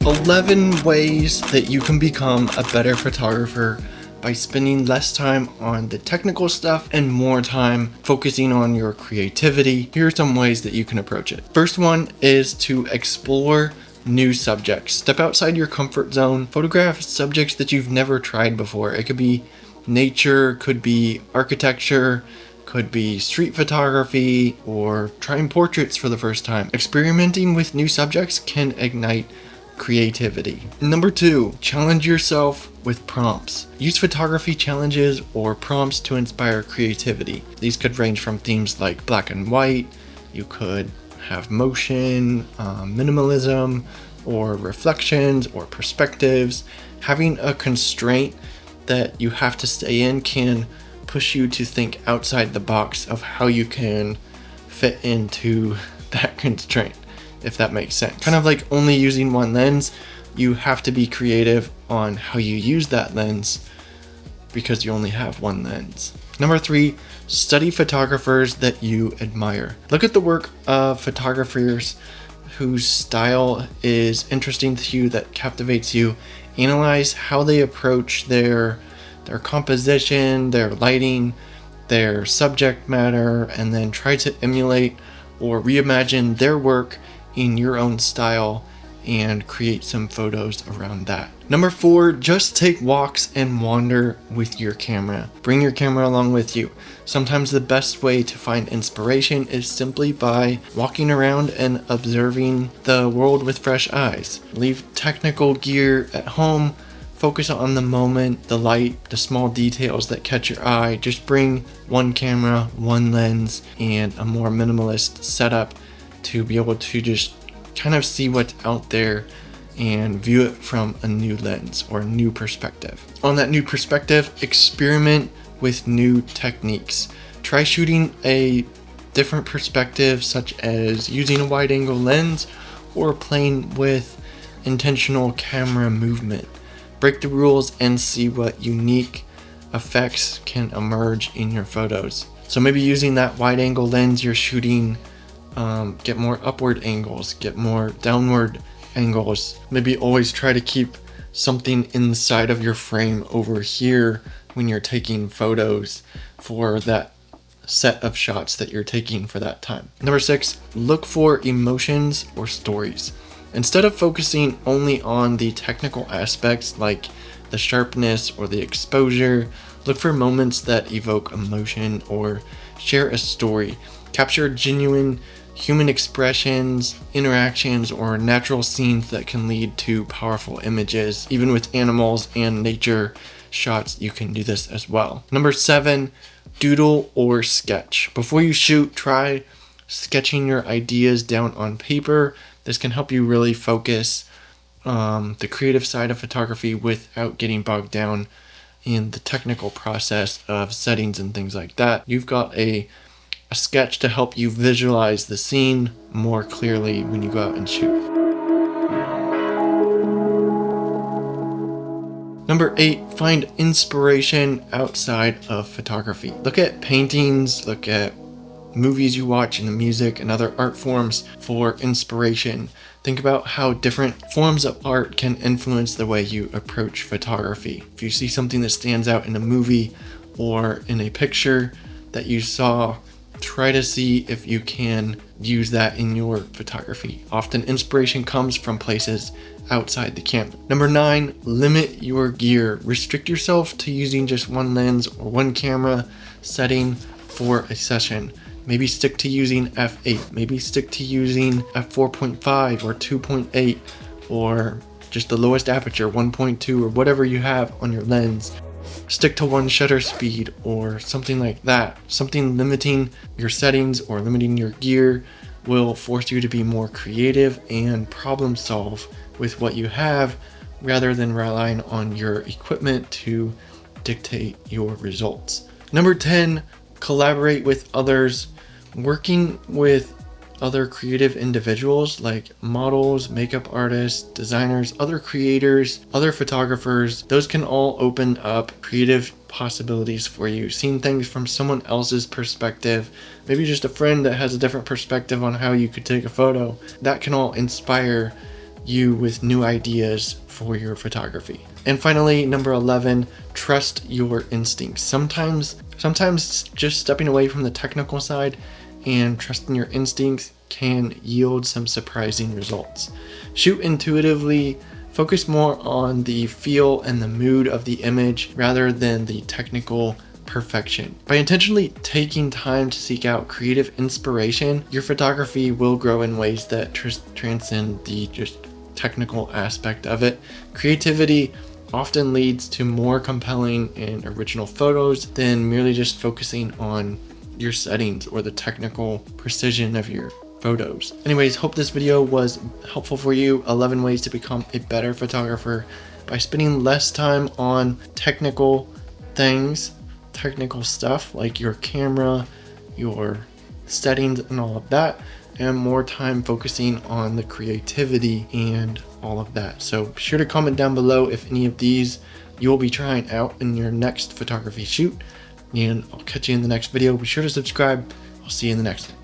11 ways that you can become a better photographer by spending less time on the technical stuff and more time focusing on your creativity. Here are some ways that you can approach it. First one is to explore new subjects. Step outside your comfort zone. Photograph subjects that you've never tried before. It could be nature, could be architecture, could be street photography, or trying portraits for the first time. Experimenting with new subjects can ignite creativity. Number 2, challenge yourself with prompts. Use photography challenges or prompts to inspire creativity. These could range from themes like black and white. You could have motion, minimalism, or reflections, or perspectives. Having a constraint that you have to stay in can push you to think outside the box of how you can fit into that constraint, if that makes sense. Kind of like only using one lens, you have to be creative on how you use that lens because you only have one lens. Number 3, study photographers that you admire. Look at the work of photographers whose style is interesting to you, that captivates you. Analyze how they approach their composition, their lighting, their subject matter, and then try to emulate or reimagine their work in your own style and create some photos around that. Number 4, just take walks and wander with your camera. Bring your camera along with you. Sometimes the best way to find inspiration is simply by walking around and observing the world with fresh eyes. Leave technical gear at home. Focus on the moment, the light, the small details that catch your eye. Just bring one camera, one lens, and a more minimalist setup to be able to just kind of see what's out there and view it from a new lens or a new perspective. On that new perspective, experiment with new techniques. Try shooting a different perspective, such as using a wide angle lens or playing with intentional camera movement. Break the rules and see what unique effects can emerge in your photos. So maybe using that wide angle lens you're shooting, get more upward angles, get more downward angles. Maybe always try to keep something inside of your frame over here when you're taking photos for that set of shots that you're taking for that time. Number 6, look for emotions or stories. Instead of focusing only on the technical aspects like the sharpness or the exposure, look for moments that evoke emotion or share a story. Capture genuine human expressions, interactions, or natural scenes that can lead to powerful images. Even with animals and nature shots, you can do this as well. Number 7, doodle or sketch. Before you shoot, try sketching your ideas down on paper. This can help you really focus the creative side of photography without getting bogged down in the technical process of settings and things like that. You've got a sketch to help you visualize the scene more clearly when you go out and shoot. Number 8, find inspiration outside of photography. Look at paintings, look at movies you watch and the music and other art forms for inspiration. Think about how different forms of art can influence the way you approach photography. If you see something that stands out in a movie or in a picture that you saw, try to see if you can use that in your photography. Often inspiration comes from places outside the camera. Number 9, limit your gear. Restrict yourself to using just one lens or one camera setting for a session. Maybe stick to using f8, maybe stick to using f4.5 or 2.8, or just the lowest aperture, 1.2, or whatever you have on your lens. Stick to one shutter speed or something like that. Something limiting your settings or limiting your gear will force you to be more creative and problem solve with what you have, rather than relying on your equipment to dictate your results. Number 10, collaborate with others. Working with other creative individuals like models, makeup artists, designers, other creators, other photographers, those can all open up creative possibilities for you. Seeing things from someone else's perspective, maybe just a friend that has a different perspective on how you could take a photo, that can all inspire you with new ideas for your photography. And finally, number 11, trust your instincts. Sometimes just stepping away from the technical side and trusting your instincts can yield some surprising results. Shoot intuitively, focus more on the feel and the mood of the image rather than the technical perfection. By intentionally taking time to seek out creative inspiration, your photography will grow in ways that transcend the just technical aspect of it. Creativity often leads to more compelling and original photos than merely just focusing on your settings or the technical precision of your photos. Anyways, hope this video was helpful for you. 11 ways to become a better photographer by spending less time on technical things, technical stuff like your camera, your settings and all of that, and more time focusing on the creativity and all of that. So be sure to comment down below if any of these you will be trying out in your next photography shoot, and I'll catch you in the next video. Be sure to subscribe. I'll see you in the next one.